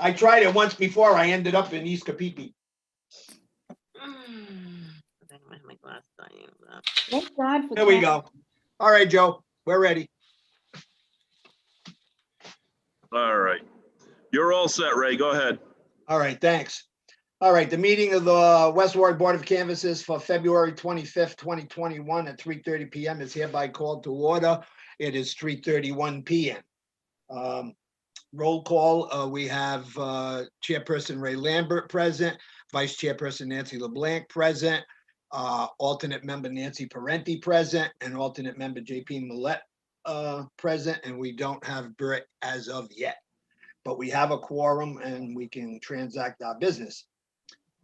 I tried it once before. I ended up in East Capipi. I don't have my glasses on. Thank God for There we that. go. All right, Joe, we're ready. All right. You're all set, Ray. Go ahead. All right, thanks. All right, the meeting of the West Warwick Board of Canvassers for February 25th, 2021 at 3:30 p.m. is hereby called to order. It is 3:31 p.m. Roll call, we have Chairperson Ray Lambert present, Vice Chairperson Nancy LeBlanc present, alternate member Nancy Parenti present, and alternate member JP Millette present, and we don't have Britt as of yet. But we have a quorum and we can transact our business.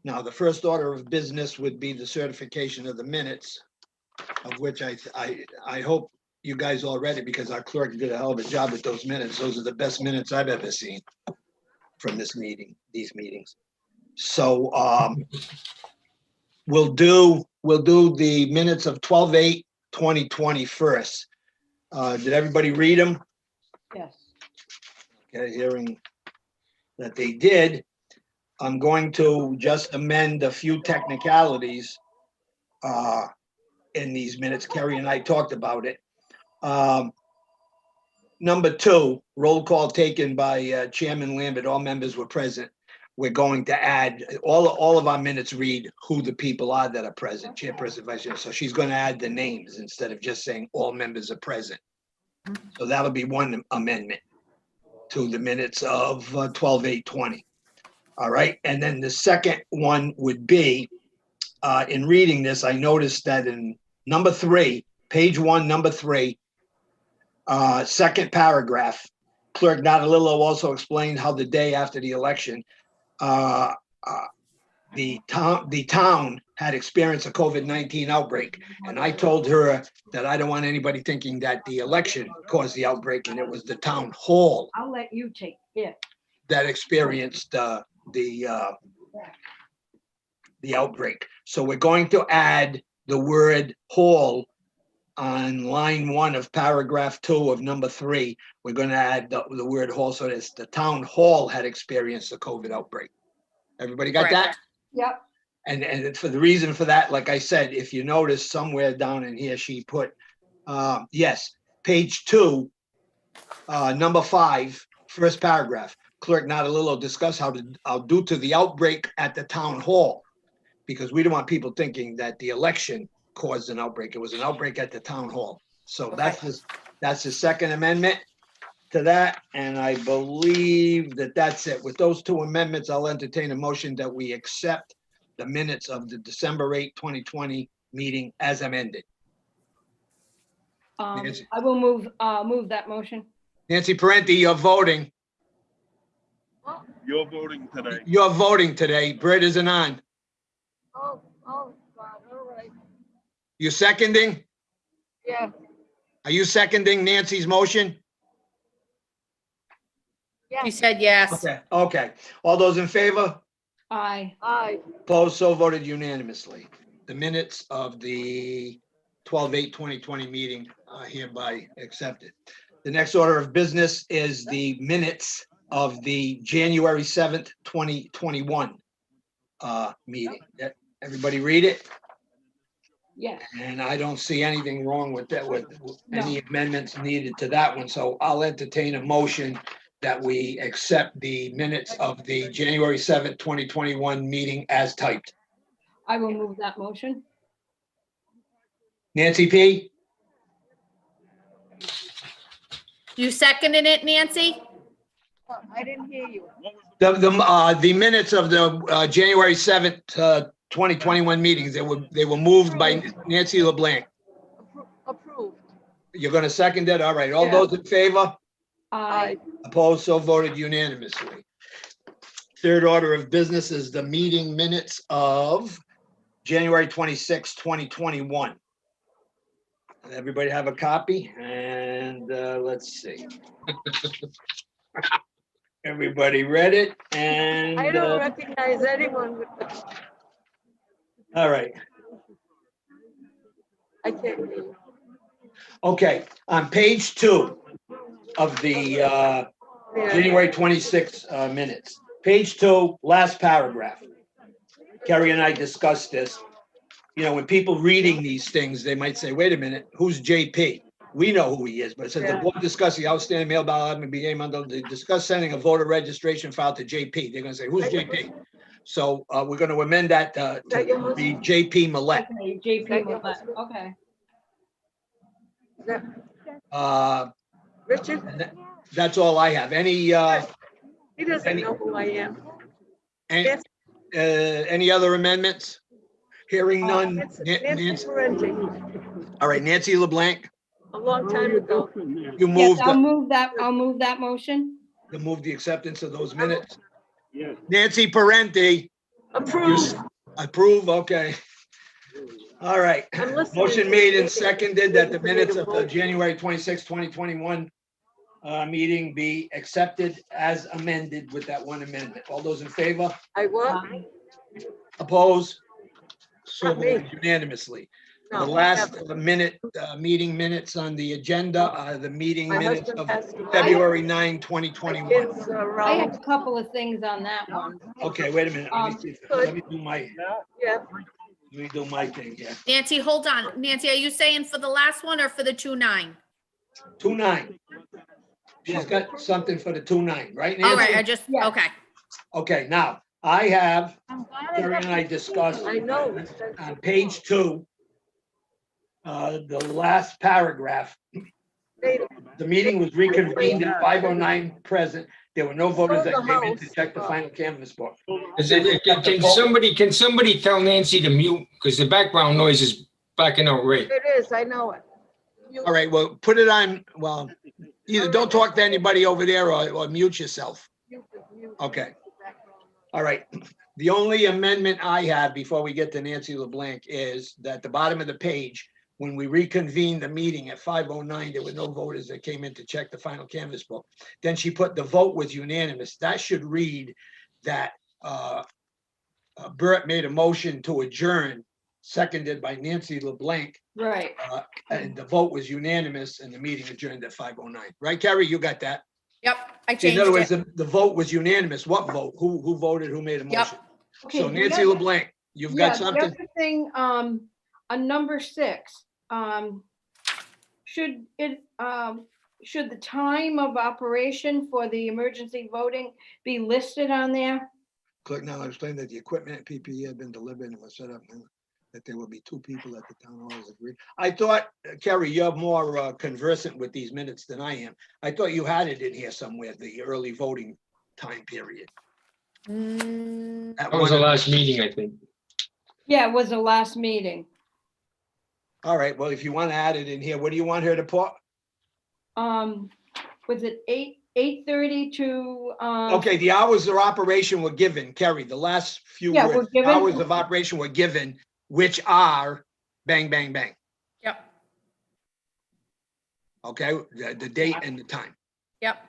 Now, the first order of business would be the certification of the minutes, of which I hope you guys all read it because our clerk did a hell of a job with those minutes. Those are the best minutes I've ever seen from this meeting, these meetings. So we'll do the minutes of 12/8/2020 first. Did everybody read them? Yes. Okay, hearing that they did, I'm going to just amend a few technicalities in these minutes. Kerry and I talked about it. Number 2, roll call taken by Chairman Lambert. All members were present. We're going to add, all of our minutes read who the people are that are present, Chairperson, Vice Chair. So she's going to add the names instead of just saying all members are present. So that'll be one amendment to the minutes of 12/8/20. All right, and then the second one would be, in reading this, I noticed that in number 3, page 1, number 3, second paragraph, Clerk Natalillo also explained how the day after the election, the town had experienced a COVID-19 outbreak. And I told her that I don't want anybody thinking that the election caused the outbreak, and it was the town hall I'll let you take it. that experienced the outbreak. So we're going to add the word hall on line 1 of paragraph 2 of number 3. We're going to add the word hall, so that the town hall had experienced the COVID outbreak. Everybody got that? Yep. And for the reason for that, like I said, if you notice somewhere down in here, she put, yes, page 2, number 5, first paragraph. Clerk Natalillo discussed how due to the outbreak at the town hall, because we don't want people thinking that the election caused an outbreak. It was an outbreak at the town hall. So that's the second amendment to that. And I believe that that's it. With those 2 amendments, I'll entertain a motion that we accept the minutes of the December 8, 2020 meeting as amended. Nancy. I will move that motion. Nancy Parenti, you're voting. You're voting today. You're voting today. Britt isn't on. Oh, God, all right. You seconding? Yeah, Are you seconding Nancy's motion? She yeah, said yes. Okay. All those in favor? Aye. aye. Opposed, so voted unanimously. The minutes of the 12/8/2020 meeting are hereby accepted. The next order of business is the minutes of the January 7th, 2021 meeting. Everybody read it? Yes. And I don't see anything wrong with that, with any amendments needed to that one. So I'll entertain a motion that we accept the minutes of the January 7th, 2021 meeting as typed. I will move that motion. Nancy P? You seconded it, Nancy? I didn't hear you. The minutes of the January 7th, 2021 meetings, they were moved by Nancy LeBlanc. Approved. You're going to second it? All right. All Yeah. those in favor? Aye. Opposed, so voted unanimously. Third order of business is the meeting minutes of January 26, 2021. Everybody have a copy? And let's see. Everybody read it? And I don't recognize anyone with the, all right. I can't hear you. Okay, on page 2 of the Yeah. January 26 minutes, Page 2, last paragraph. Kerry and I discussed this. You know, when people reading these things, they might say, wait a minute, who's JP? We know who he is, but it says the Yeah. board discussed the outstanding mail ballot and became under the discuss sending a voter registration file to JP. They're gonna say, who's JP? So we're gonna amend that Is that your to husband? be JP Millet. Okay, JP That your Millet, husband? okay. Is that And Richard? that's all I have. Any He doesn't any- know who I am. any, Yes. any other amendments? Hearing none. Nancy Nancy, Parenti, all right, Nancy LeBlanc, a long time ago. you Yes, moved, I'll move that motion. you moved the acceptance of those minutes. Nancy Parenti, Approved. approve, okay. All right, I'm listening motion to made you. and seconded that the Waiting for you minutes to of the vote. January 26, 2021 meeting be accepted as amended with that one amendment. All those in favor? I what? Aye. Oppose? So Not me. voted unanimously. No, The last never. meeting minutes on the agenda are the meeting My minutes husband of passed away. February 9, My 2021. kids are I have around. a couple of things on that one. Okay, wait a minute. Let me do my, Yeah, let me do my thing here. Nancy, hold on. Nancy, are you saying for the last one or for the 2-9? 2-9. She's got something for the 2-9, right, All right, I Nancy? just, Yeah. okay. Okay, now, I have, Terry and I discussed I know. on page 2, the last paragraph, the meeting was reconvened at 5:09 present. There were no voters that came in to check the final canvas book. Can somebody tell Nancy to mute, because the background noise is blacking out Ray. It is, I know it. You- All right, well, put it on, well, either don't talk to anybody over there or mute yourself. you- Okay. All right. The only amendment I have before we get to Nancy LeBlanc is that the bottom of the page, when we reconvened the meeting at 5:09, there were no voters that came in to check the final canvas book. Then she put the vote was unanimous. That should read that Bert made a motion to adjourn, seconded by Nancy LeBlanc, Right. and the vote was unanimous and the meeting adjourned at 5:09. Right, Carrie? You got that? Yep, I In changed other words, it. the vote was unanimous. What vote? Who voted? Who made a Yep. motion? Okay, So the Nancy other- LeBlanc, you've Yeah, got the something? other thing, on number 6, should the time of operation for the emergency voting be listed on there? Clerk now explained that the equipment and PPE had been delivered and was set up, and that there will be 2 people at the town hall as agreed. I thought, Kerry, you're more conversant with these minutes than I am. I thought you had it in here somewhere, the early voting time period. Mm, At That was the one- last meeting, I think. Yeah, it was the last meeting. All right, well, if you want to add it in here, what do you want her to put? Was it 8:30 to? Okay, the hours of operation were given, Kerry, the last few Yeah, were words. given. Hours of operation were given, which are bang, bang, bang. Yep, Okay, the date and the time. yep,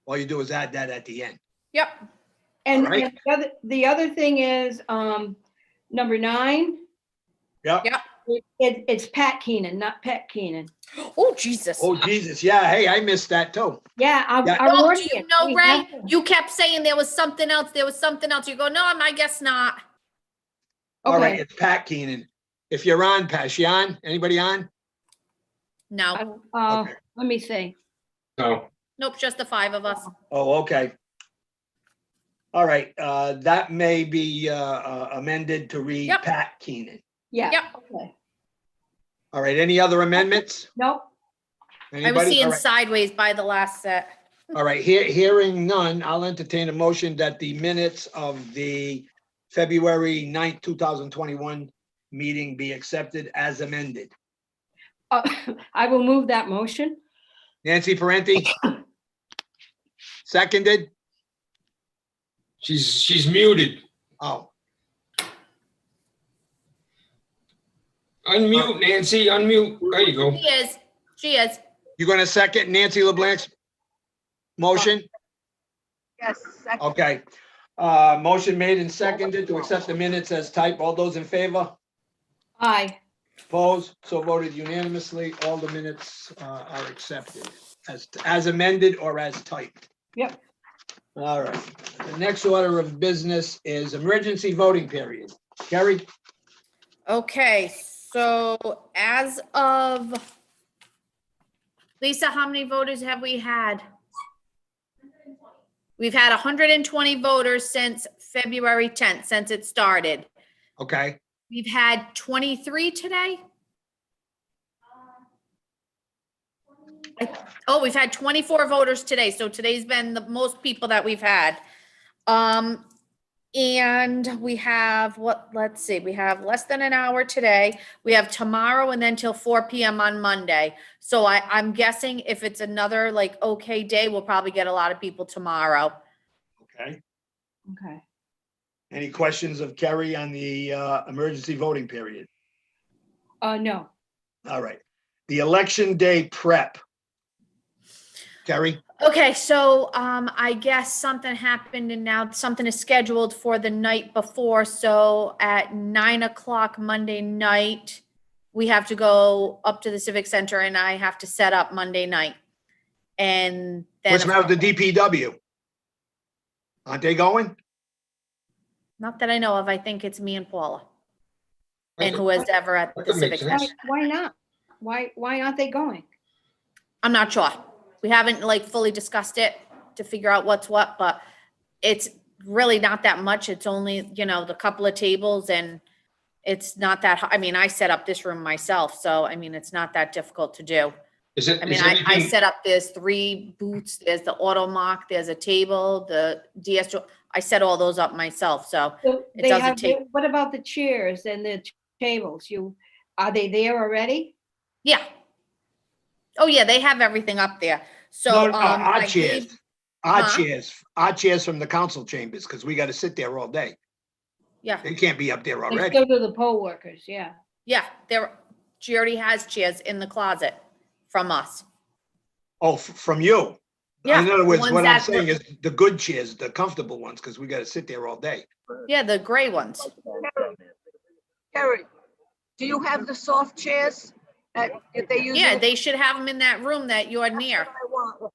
All you do is add that at the end. yep. And Alright. and the other thing is, number 9, Yep. Yep. it's Pat Keenan, not Pet Keenan. Oh, Jesus. Oh, Jesus. Yeah, hey, I missed that too. Yeah, Yeah. I Oh, warned do you you. know, We Ray? have to- You kept saying there was something else. There was something else. You go, no, I guess not. All right, Okay, it's Pat Keenan. If you're on, Pat, is she on? Anybody on? No, Okay. let me see. So, nope, just the 5 of us. Oh, okay. All right, that may be amended to read Yep. Pat Keenan. Yeah. Yep. Okay. All right, any other amendments? Nope. I was Anybody? seeing All right. sideways by the last set. All right, hearing none, I'll entertain a motion that the minutes of the February 9th, 2021 meeting be accepted as amended. I will move that motion. Nancy Parenti? Seconded? she's muted. Oh, Unmute, Nancy, unmute. There you go. She is, she is. you gonna second Nancy LeBlanc's motion? Yes, second. Okay. Motion made and seconded to accept the minutes as typed. All those in favor? Aye. Opposed? So voted unanimously. All the minutes are accepted as amended or as typed. Yep. All right. The next order of business is emergency voting period. Kerry? Okay, so as of, Lisa, how many voters have we had? We've had 120 voters since February 10th, since it started. Okay, We've had 23 today. Oh, we've had 24 voters today, so today's been the most people that we've had. And we have let's see, we have less than an hour today. We have tomorrow and then till 4 p.m. on Monday. So I'm guessing if it's another like okay day, we'll probably get a lot of people tomorrow. okay. Okay. Any questions of Kerry on the emergency voting period? No. All right. The election day prep. Kerry? Okay, so I guess something happened and now something is scheduled for the night before. So at 9 o'clock Monday night, we have to go up to the Civic Center and I have to set up Monday night. And then What's the matter with the DPW? Aren't they going? not that I know of, I think it's me and Paula and Okay. who is ever at That the makes Civic sense. Center. Why not? Why aren't they going? I'm not sure. We haven't like fully discussed it to figure out what's what, but it's really not that much. It's only, you know, the couple of tables and it's not that, I mean, I set up this room myself. So, I mean, it's not that difficult to do. Is it, I mean, is I everything, set up, there's 3 booths, there's the auto mock, there's a table, the DS, I set all those up myself. So So It they doesn't have, take- what about the chairs and the tables? Are they there already? yeah. Oh yeah, they have everything up there. So, No, I our chairs. gave, Our Huh? chairs, our chairs from the council chambers, because we got to sit there all day. yeah, They can't be up there They already. still do the poll workers, yeah. yeah, she already has chairs in the closet from us. Oh, from you? Yeah, In other the words, ones what I'm that saying were- is the good chairs, the comfortable ones, because we got to sit there all day. Yeah, the gray ones. Kerry, do you have the soft chairs that they use? Yeah, they should have them in that room that you're near. I want.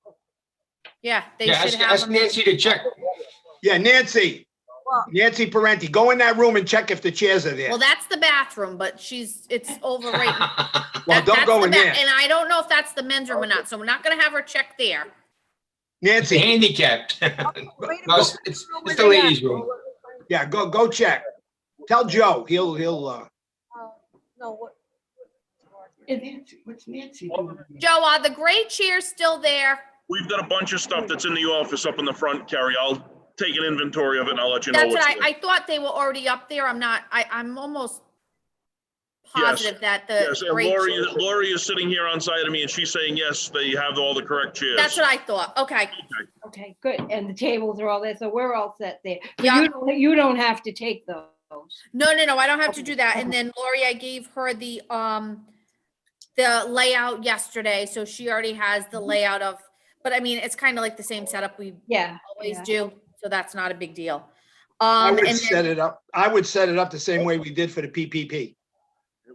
Yeah, they yeah, should ask have ask them. Nancy to check. Yeah, Nancy, Well, Nancy Parenti, go in that room and check if the chairs are there. Well, that's the bathroom, but it's overrated. Well, don't go in there. And I don't know if that's the men's room or not, so we're not gonna have her check there. It's Nancy, handicapped. wait a No, minute. it's the ladies' room. yeah, go check. Tell Joe, he'll, No, what? What's Nancy doing? Joe, are the gray chairs still there? We've got a bunch of stuff that's in the office up in the front, Carrie. I'll take an inventory of it and I'll let you know That's what what's there. I thought they were already up there. I'm almost Yes. positive that Yes, the and gray. Lori is sitting here on side of me and she's saying, yes, they have all the correct chairs. That's what I thought. Okay. Okay, good. And the tables are all there, so we're all set there. But Yeah. you don't have to take those. No, I don't have to do that. And then Lori, I gave her the layout yesterday, so she already has the layout of, but I mean, it's kind of like the same setup we Yeah. always yeah. do, so that's not a big deal. I would And set then, it up. I would set it up the same way we did for the PPP,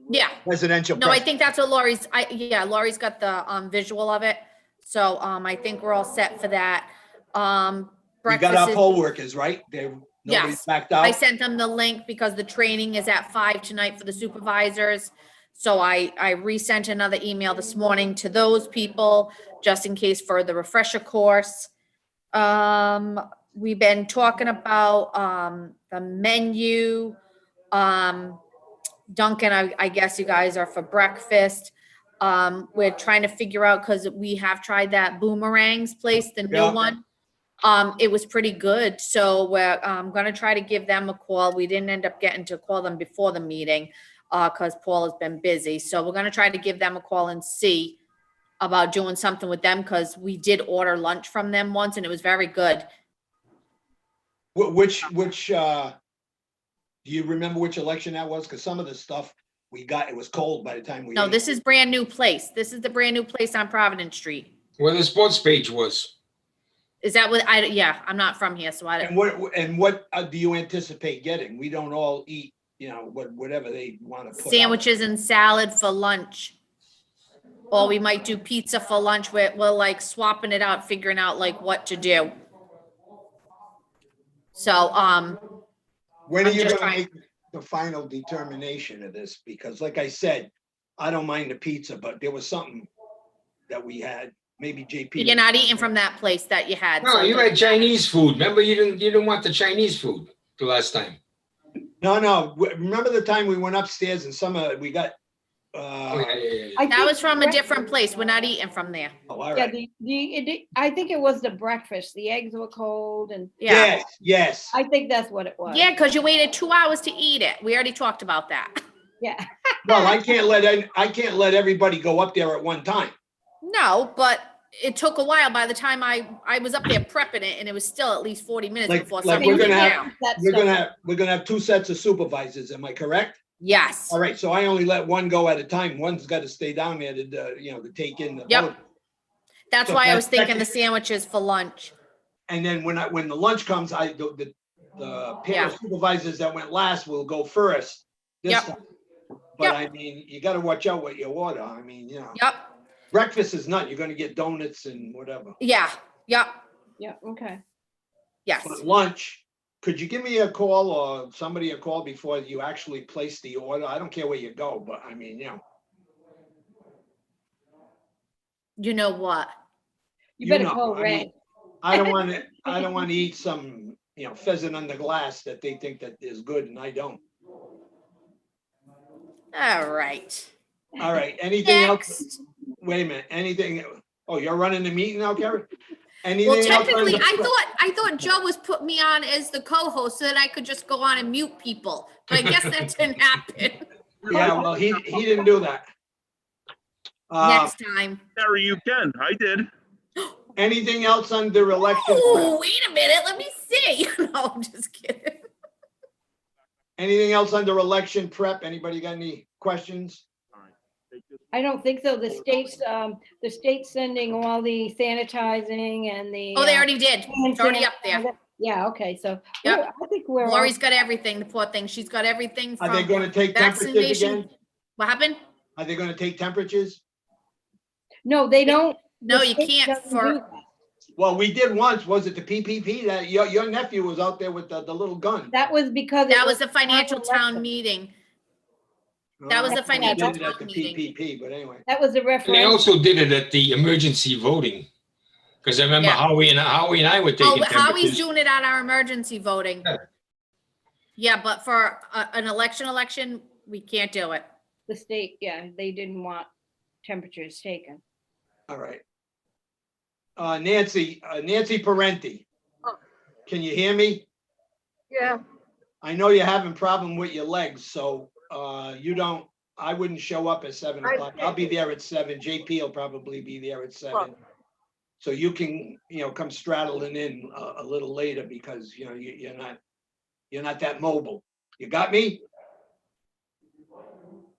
yeah, residential. no, I preference. think that's what Lori's got the visual of it. So I think we're all set for that. We got Breakfast our is, poll workers, right? Nobody's Yes. backed I out. sent them the link because the training is at 5 tonight for the supervisors. So I resent another email this morning to those people, just in case for the refresher course. We've been talking about the menu. Duncan, I guess you guys are for breakfast. We're trying to figure out, because we have tried that Boomerangs place, the new Yeah. one. It was pretty good, so we're gonna try to give them a call. We didn't end up getting to call them before the meeting, because Paul has been busy. So we're gonna try to give them a call and see about doing something with them, because we did order lunch from them once and it was very good. Which, do you remember which election that was? Because some of the stuff we got, it was cold by the time we. No, ate. this is brand new place. This is the brand new place on Providence Street. Where the sports page was. Is that what, yeah, I'm not from here, so I don't. And what do you anticipate getting? We don't all eat, whatever they want to put out. Sandwiches and salad for lunch. Or we might do pizza for lunch. We're like swapping it out, figuring out like what to do. So, When are I'm you just gonna trying- make the final determination of this? Because like I said, I don't mind the pizza, but there was something that we had, maybe JP. you're not eating from that place that you had. No, so you the- had Chinese food. Remember, you didn't want the Chinese food the last time. No, remember the time we went upstairs and we got, Oh, yeah, yeah, yeah. I That think was from a break- different place. We're not eating from there. oh, all Yeah, right. I think it was the breakfast. The eggs were cold and Yeah. Yes. I think that's what it was. Yeah, because you waited 2 hours to eat it. We already talked about that. Yeah. Well, I can't let everybody go up there at one time. No, but it took a while. By the time I was up there prepping it, and it was still at least 40 minutes Like- before like somebody we're came gonna have- down. That We're stuff. gonna have 2 sets of supervisors, am I correct? Yes. All right, so I only let one go at a time. One's got to stay down there to, to take in the Yep. vote. That's So why I that- was thinking the that- sandwiches for lunch. And then when the lunch comes, the pair Yeah. of supervisors that went last will go first this Yep. time. But Yep. I mean, you gotta watch out what you order. I mean, Yep. breakfast is not, you're gonna get donuts and whatever. Yeah. Yep. Yeah, okay. Yes. But lunch, could you give me a call or somebody a call before you actually place the order? I don't care where you go, but I mean, You know what? You You better know, call I Ray. mean, I don't want to eat some, pheasant on the glass that they think that is good and I don't. All right. All right, anything else? Next. Wait a minute, anything? Oh, you're running the meeting now, Karen? Well, Anything else? technically, I thought Joe was putting me on as the co-host so that I could just go on and mute people. But I guess that didn't happen. Yeah, well, he didn't do that. Next time. Gary, you can. I did. Anything else under election? Oh, prep? wait a minute. Let me see. No, I'm just kidding. Anything else under election prep? Anybody got any questions? I don't think so. The state's sending all the sanitizing and the. Oh, they already did. It's already up there. Yeah, okay, so Yep. I think we're. all- Lori's got everything, the poor thing. She's got everything Are they from gonna take temperatures vaccination. again? What happened? Are they gonna take temperatures? No, they don't. No, the you state can't doesn't do for, that. Well, we did once. Was it the PPP that your nephew was out there with the little gun? That was because. that it was the financial town election. meeting. That was Oh, the we financial did it at town the meeting. PPP, but anyway. That was the And they referendum. also did it at the emergency voting. Because I remember Yeah. Howie and I were Oh, taking Howie's temperatures. doing it at our emergency voting. Yeah. Yeah, but for an election, we can't do it. The state, yeah, they didn't want temperatures taken. All right. Nancy Parenti. Oh. Can you hear me? Yeah, I know you're having problem with your legs, so I wouldn't show up at 7 I- o'clock. I'll be there at 7. JP will probably be there at 7. So you can, come straddling in a little later because, you're not that mobile. You got me?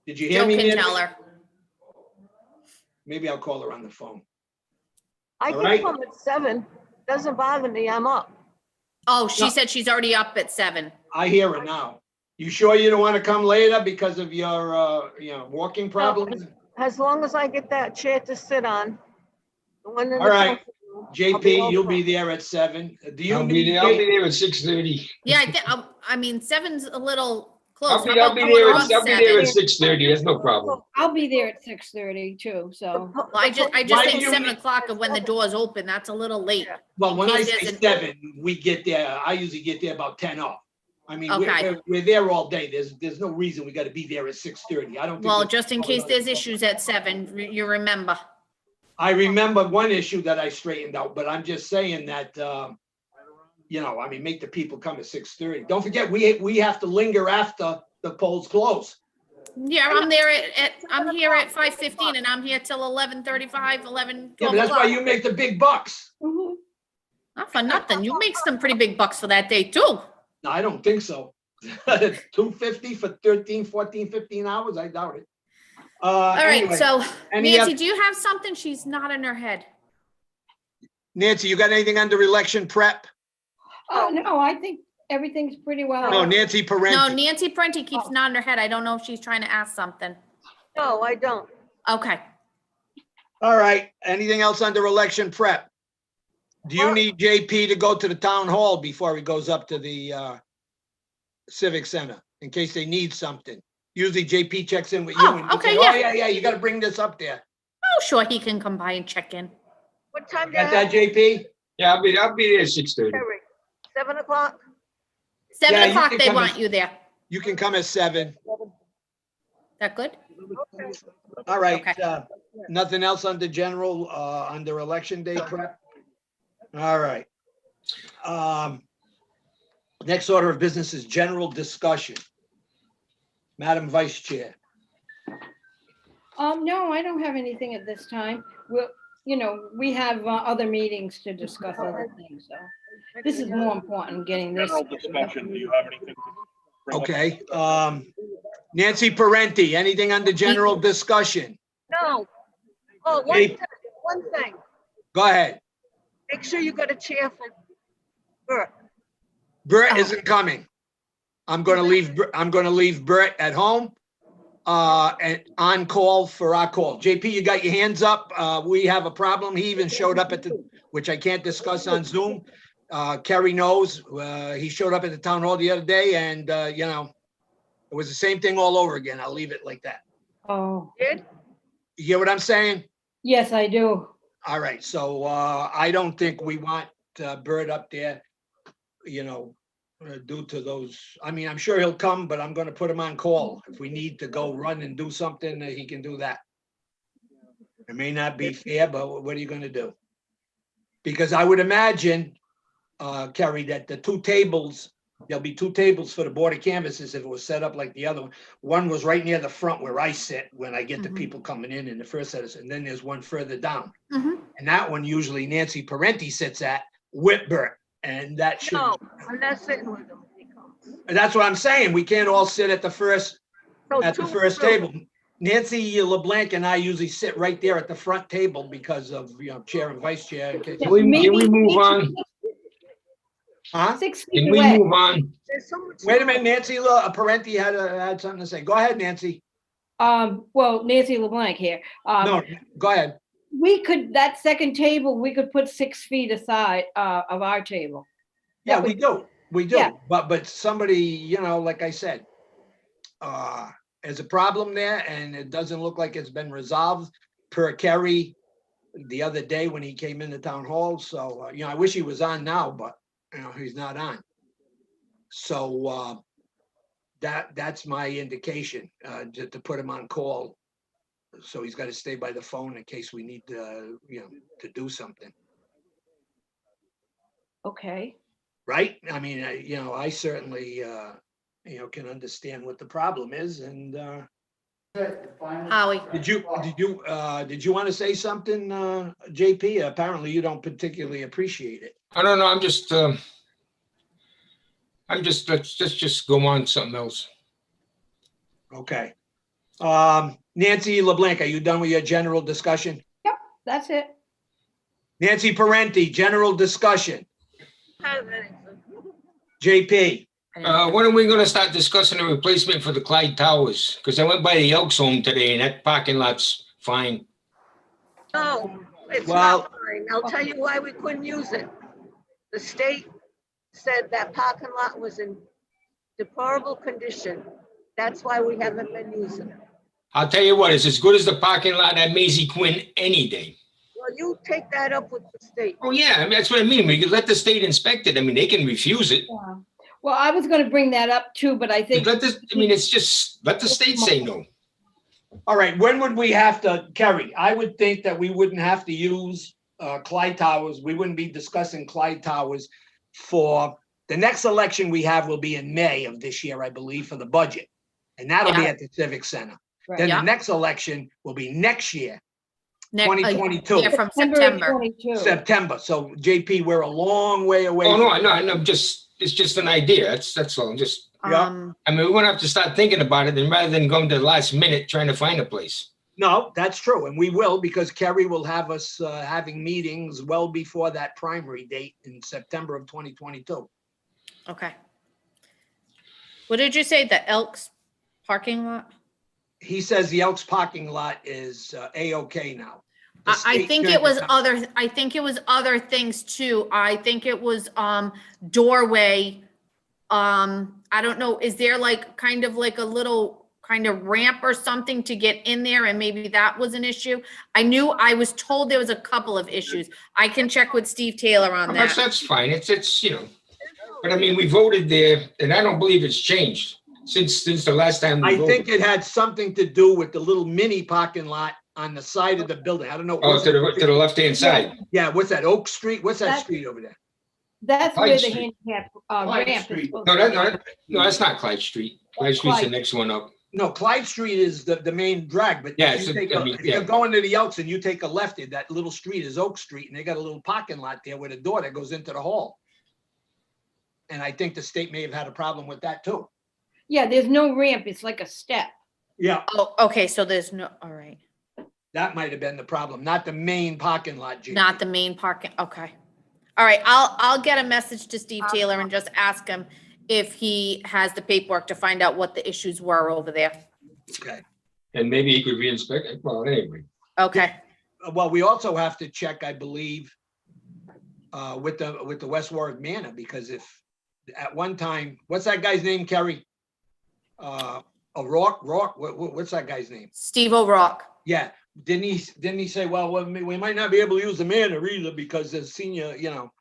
Did you hear Joe me? can Nancy? tell her. Maybe I'll call her on the phone. I All can right. come at 7. Doesn't bother me, I'm up. Oh, she No. said she's already up at 7. I hear her now. You sure you don't want to come later because of your, walking problems? As long as I get that chair to sit on. The one in the All right. council room, I'll JP, you'll all be set. there at 7. Do you I'll need? be there at 6:30. Yeah, I think, I mean, 7's a little close. I'll How be about there going at around 7? 6:30. That's no problem. I'll be there at 6:30 too, so. Well, I just Why think do you- 7 o'clock of when the doors open, that's a little late. Well, when I in case say there's an- 7, we get there, I usually get there about 10 off. I mean, Okay. we're there all day. There's no reason we got to be there at 6:30. I don't think. Well, there's- just in case there's issues at 7, you remember. I remember one issue that I straightened out, but I'm just saying that, make the people come at 6:30. Don't forget, we have to linger after the polls close. Yeah, I'm here at 5:15 and I'm here till 11:35, 11, Yeah, 12 but that's why o'clock. you make the big bucks. Mhm. Not for nothing. You make some pretty big bucks for that day too. No, I don't think so. 250 for 13, 14, 15 hours? I doubt it. All right, so any Nancy, oth- do you have something? She's nodding her head. Nancy, you got anything under election prep? Oh, no, I think everything's pretty well. No, Nancy No, Parenti. Nancy Prenti keeps nodding her head. I don't know if she's trying to ask something. No, I don't. Okay. All right, anything else under election prep? Do you need JP to go to the town hall before he goes up to the Civic Center in case they need something? Usually JP checks in with you. Oh, and you okay, say, yeah. Oh, yeah, you gotta bring this up there. Oh, sure, he can come by and check in. What time do you Got that, have, JP? Yeah, I'll be there at 6:30. Terry? 7 o'clock? 7 Yeah, you o'clock, can they come want in. you there. You can come at 7. That good? Okay. All right, Okay. nothing else under general, under election day prep? All right. Next order of business is general discussion. Madam Vice Chair. No, I don't have anything at this time. We have other meetings to discuss other things, so this is more important, getting this. General discussion, do you have anything? to bring up? Okay, Nancy Parenti, anything under general discussion? No. Oh, Hey. one thing. Go ahead. Make sure you got a chair for Bert. Bert isn't coming. I'm gonna leave Bert at home. And on call for our call. JP, you got your hands up. We have a problem. He even showed up which I can't discuss on Zoom. Kerry knows, he showed up at the town hall the other day and, it was the same thing all over again. I'll leave it like that. Oh, Did? You hear what I'm saying? yes, I do. All right, so, I don't think we want, Bert up there, due to those, I mean, I'm sure he'll come, but I'm gonna put him on call. If we need to go run and do something, he can do that. It may not be fair, but what are you gonna do? Because I would imagine, Kerry, that the two tables, there'll be two tables for the Board of Canvases if it was set up like the other one. One was right near the front where I sit when I get the Mhm. people coming in the first set, and then there's one further down. Mhm. And that one usually Nancy Parenti sits at with Bert, and that should. No, I'm not sitting with him. He comes. That's what I'm saying. We can't all sit at the first So two- table. Nancy LeBlanc and I usually sit right there at the front table because of, chair and vice chair. in case- Can we move on? Huh? 6 feet Can we away. move on? There's so much. Wait a minute, Nancy Parenti had something to say. Go ahead, Nancy. Well, Nancy LeBlanc here. No, go ahead. That second table, we could put 6 feet aside, of our table. Yeah, That we do. We do. Yeah. But somebody, like I said, there's a problem there and it doesn't look like it's been resolved per Kerry the other day when he came into town hall. So, I wish he was on now, but he's not on. So, that's my indication, to put him on call. So he's got to stay by the phone in case we need to, to do something, Okay. right? I mean, I certainly, can understand what the problem is. And Howie, did you want to say something, JP? Apparently you don't particularly appreciate it. I don't know, let's just go on to something else. Okay. Nancy LeBlanc, are you done with your general discussion? That's it. Nancy Parenti, general discussion. JP, When are we gonna start discussing the replacement for the Clyde Towers? Because I went by the Elks Home today and that parking lot's fine. No, it's Well- not fine. I'll tell you why we couldn't use it. The state said that parking lot was in deplorable condition. That's why we haven't been using it. I'll tell you what, it's as good as the parking lot at Maisie Quinn any day. Well, you take that up with the state. Oh, yeah, I mean, that's what I mean. We could let the state inspect it. I mean, they can refuse it. Yeah. Well, I was gonna bring that up too, but I think. It's just, let the state say no. all right, when would we have to, Kerry? I would think that we wouldn't have to use Clyde Towers. We wouldn't be discussing Clyde Towers for the next election we have will be in May of this year, I believe, for the budget. And that'll be Yeah. at the Civic Center. Right. Then Yeah. the next election will be next year, next, 2022. yeah, from September September. 22. September. So JP, we're a long way away. Oh, no, from- I know, it's just an idea. That's all. Yeah. I mean, we're gonna have to start thinking about it and rather than going to the last minute trying to find a place. No, that's true. And we will, because Kerry will have us having meetings well before that primary date in September of 2022. Okay. What did you say? The Elks parking lot? He says the Elks parking lot is A-OK now. the I state think turned it was down. other things too. I think it was, doorway. I don't know, is there like, kind of like a little kind of ramp or something to get in there, and maybe that was an issue? I was told there was a couple of issues. I can check with Steve Taylor on that. That's fine. It's, you know, but I mean, we voted there and I don't believe it's changed since the last time we I voted. think it had something to do with the little mini parking lot on the side of the building. I don't know. Oh, what's to that the left-hand side. Yeah, what's that, Oak Street? What's that That- street over there? That's Clyde where the Street. handicap Clyde ramp is Street. supposed No, to be. no, that's not Clyde Street. Clyde Street's the Clyde. next one up. No, Clyde Street is the main drag, but Yeah, if it's you the- take I a- mean, if yeah. you're going to the Elks and you take a left, that little street is Oak Street, and they got a little parking lot there with a door that goes into the hall. And I think the state may have had a problem with that too. Yeah, there's no ramp. It's like a step. Yeah, Oh, okay, so there's no, all right, that might have been the problem, not the main parking lot. Gene. not the main parking, okay. All right, I'll get a message to Steve Taylor and just ask him if he has the paperwork to find out what the issues were over there. Okay. And maybe he could re-inspect it. Well, anyway. Okay, Well, we also have to check, I believe, with the West Warwick Manor, because if at one time, what's that guy's name, Kerry? Rock, what's that guy's name? Steve O'Rourke. Yeah, didn't he say, well, we might not be able to use the manor either because the senior, you know,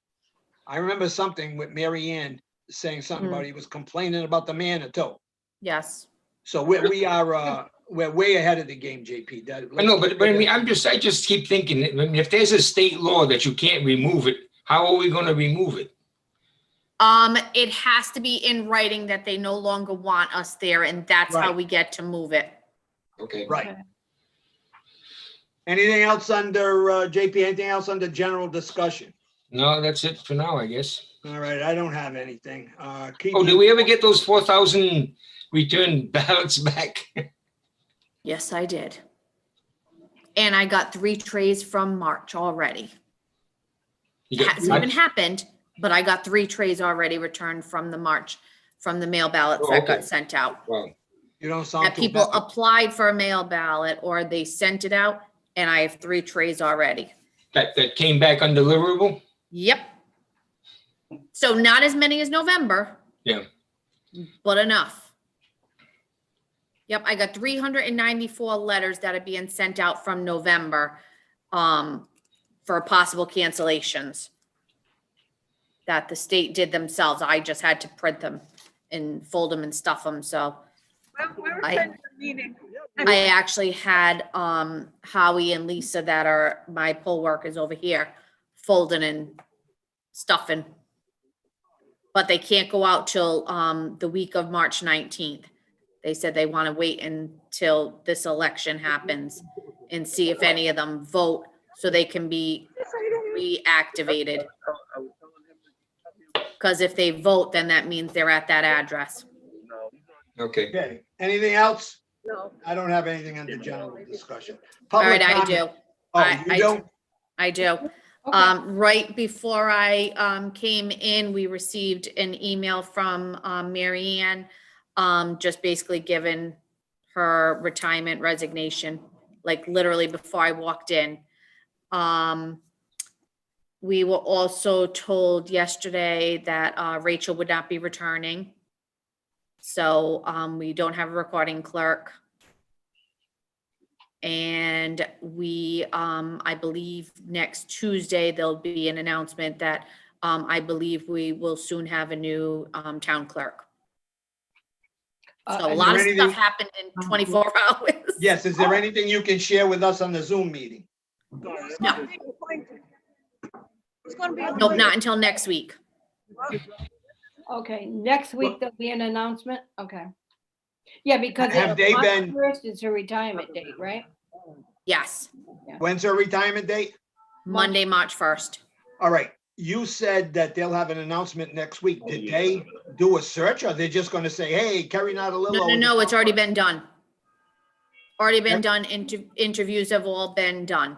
I remember something with Mary Ann saying something about he was complaining about the manor too. Yes. So we're way ahead of the game, JP. I know, but I mean, I just keep thinking, I mean, if there's a state law that you can't remove it, how are we gonna remove it? It has to be in writing that they no longer want us there, and that's how Right. we get to move it. Okay. Right. Anything else under, JP, anything else under general discussion? No, that's it for now, I guess. All right, I don't have anything. Oh, did we ever get those 4,000 return ballots back? Yes, I did. And I got 3 trays from March already. You It got- hasn't even happened, but I got 3 trays already returned from the March, from the mail ballots Oh, that okay. got sent out. Wow. You don't sound That too people happy. applied for a mail ballot or they sent it out, and I have 3 trays already. That came back undeliverable? Yep. So not as many as November. Yeah. But enough. Yep, I got 394 letters that are being sent out from November, for possible cancellations that the state did themselves. I just had to print them and fold them and stuff them, so. We're I- attending the meeting. I actually had Howie and Lisa that are my poll workers over here folding and stuffing. But they can't go out till the week of March 19th. They said they want to wait until this election happens and see if any of them vote so they can be reactivated. Because if they vote, then that means they're at that address. Okay. Okay, anything else? No. I don't have anything under general discussion. All right, Public I comment. do. Oh, I you do? I do. Okay. Right before I came in, we received an email from Mary Ann, just basically giving her retirement resignation, like literally before I walked in. We were also told yesterday that Rachel would not be returning. So we don't have a recording clerk. And we, I believe next Tuesday, there'll be an announcement that I believe we will soon have a new town clerk. So a Is lot there of anything- stuff happened in 24 hours. Yes, is there anything you can share with us on the Zoom meeting? Who's No. gonna be appointed? Who's gonna be Nope, appointed? not until next week. Okay, next week there'll be an announcement, okay. Yeah, because Have they March been- 1st is her retirement date, right? Yes, When's her retirement date? Monday, March 1st. All right, you said that they'll have an announcement next week. Did they do a search or they're just gonna say, hey, Kerry Nautilillo? No, it's already been done. Already been done. Interviews have all been done.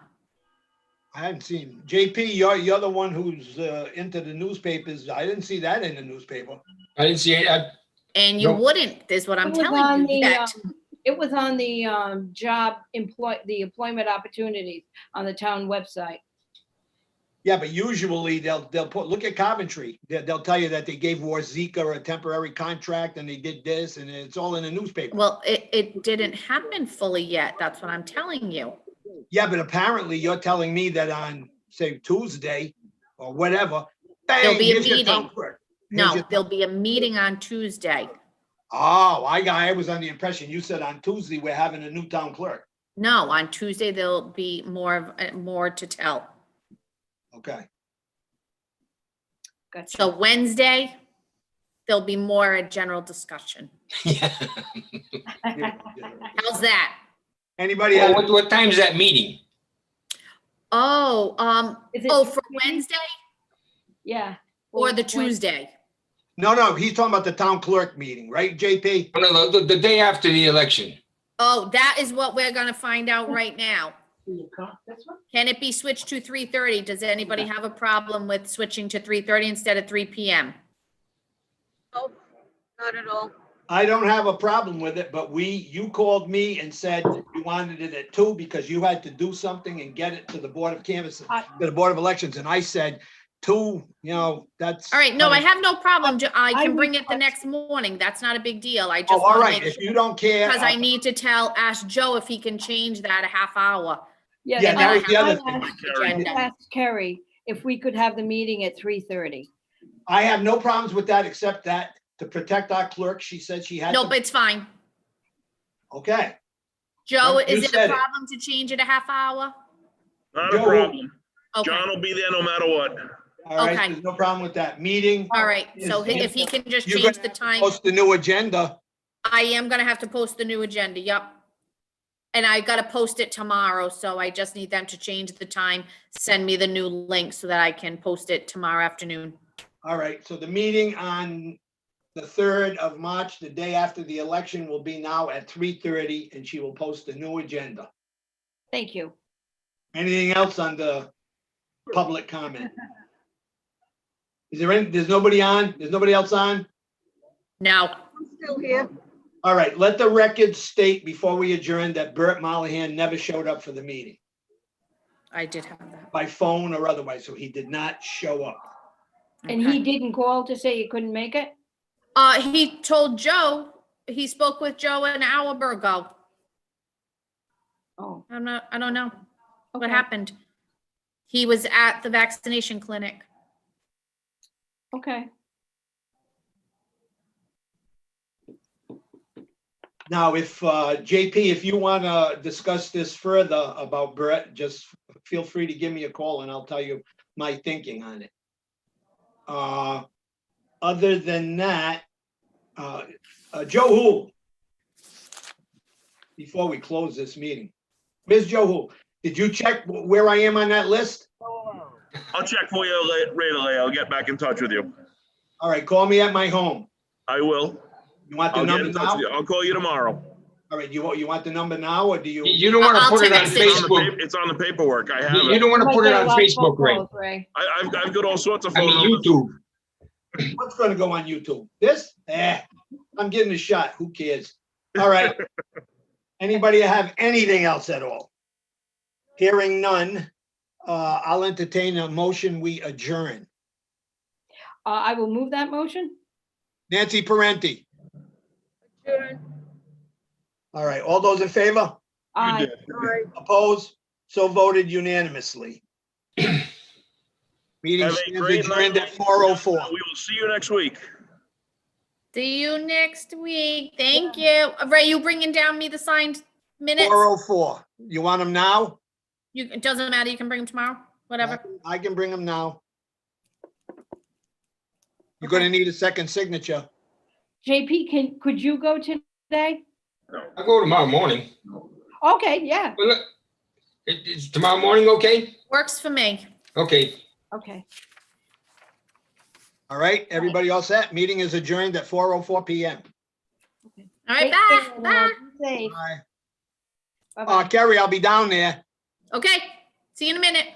I hadn't seen. JP, you're the one who's into the newspapers. I didn't see that in the newspaper. I didn't see it. And you Nope. wouldn't, is what I'm It was on telling you the, yet. It was on the the employment opportunities on the town website. Yeah, but usually they'll put, look at Coventry. They'll tell you that they gave Warzika a temporary contract and they did this and it's all in the newspaper. Well, it didn't happen fully yet. That's what I'm telling you. Yeah, but apparently you're telling me that on, say, Tuesday or whatever, There'll bang, be a here's your town meeting. clerk. Here's No, your- there'll be a meeting on Tuesday. Oh, I was under the impression you said on Tuesday we're having a new town clerk. No, on Tuesday, there'll be more to tell. Okay. Gotcha. So Wednesday, there'll be more a general discussion. Yeah. Yeah. How's that? Anybody Well, have, what time is that meeting? Oh, Is it for Wednesday Yeah. or the Wednesday. Tuesday? no, he's talking about the town clerk meeting, right, JP? Oh, no, the day after the election. Oh, that is what we're gonna find out right now. This one? Can it be switched to 3:30? Does anybody have a problem with switching to 3:30 instead of 3 PM? No, not at all. I don't have a problem with it, but you called me and said you wanted it at 2 because you had to do something and get it to the Board of Canvassers, to the Board of Elections, and I said 2, that's. All right, no, I have no problem. I I can bring it the request- next morning. That's not a big deal. I Oh, just all want to right, make if sure. you don't care. Because I need to ask Joe if he can change that a half hour. Yeah, And that then was I the have other to thing. post the Carrie. agenda. Ask Kerry if we could have the meeting at 3:30. I have no problems with that, except that to protect our clerk, she said she had. Nope, to- it's fine. Okay, Joe, You is it said a it. problem to change it a half hour? Not a Joe. problem. Okay, John will be there no matter what. all right, Okay. there's no problem with that. Meeting. all right. So Is- if he can just You're change gonna the have to time, Post the new agenda. I am gonna have to post the new agenda, yep. And I gotta post it tomorrow, so I just need them to change the time, send me the new link so that I can post it tomorrow afternoon. All right, so the meeting on the 3rd of March, the day after the election, will be now at 3:30, and she will post a new agenda. Thank you. Anything else on the public comment? There's nobody on? There's nobody else on? No, I'm still here. All right, let the record state before we adjourn that Bert Mollahan never showed up for the meeting, I did have that. by phone or otherwise, so he did not show up. And Okay. he didn't call to say he couldn't make it? He told Joe, he spoke with Joe an hour ago. Oh, I don't know what okay. happened. He was at the vaccination clinic. Okay. Now, if, JP, if you want to discuss this further about Brett, just feel free to give me a call and I'll tell you my thinking on it. Other than that, Joe Hool. Before we close this meeting, where's Joe Hool? Did you check where I am on that list? I'll check for you later. I'll get back in touch with you. All right, call me at my home. I will. You want the I'll get number in touch now? with you. I'll call you tomorrow. All right, you want the number now or do you? You don't want to I'll put it on text it. Facebook. It's on the paperwork. I have You it. don't want to put it Might get on a lot of Facebook, phone Ray. calls, Ray. I've got all sorts of I phone mean, numbers. YouTube. What's gonna go on YouTube? This? I'm getting a shot. Who cares? All right. Anybody have anything else at all? Hearing none, I'll entertain a motion. We adjourn. I will move that motion. Nancy Parenti. Adjourn. All right. All those in favor? You Aye. did. All right. Opposed? So voted unanimously. Meeting Have a stands great adjourned night. at 4:04. We will see you next week. See you next week. Thank you. Ray, you bringing down me the signed minutes? 4:04. You want them now? It doesn't matter. You can bring them tomorrow, whatever. I can bring them now. You're gonna need a second signature. JP, could you go today? I'll go tomorrow morning. Okay, yeah, Well, look, is tomorrow morning okay? Works for me. Okay. okay. All right, everybody all set? Meeting is adjourned at 4:04 PM. All right, Take bye, care, bye. everyone. Be safe. Bye. Bye-bye. Kerry, I'll be down there. Okay, see you in a minute.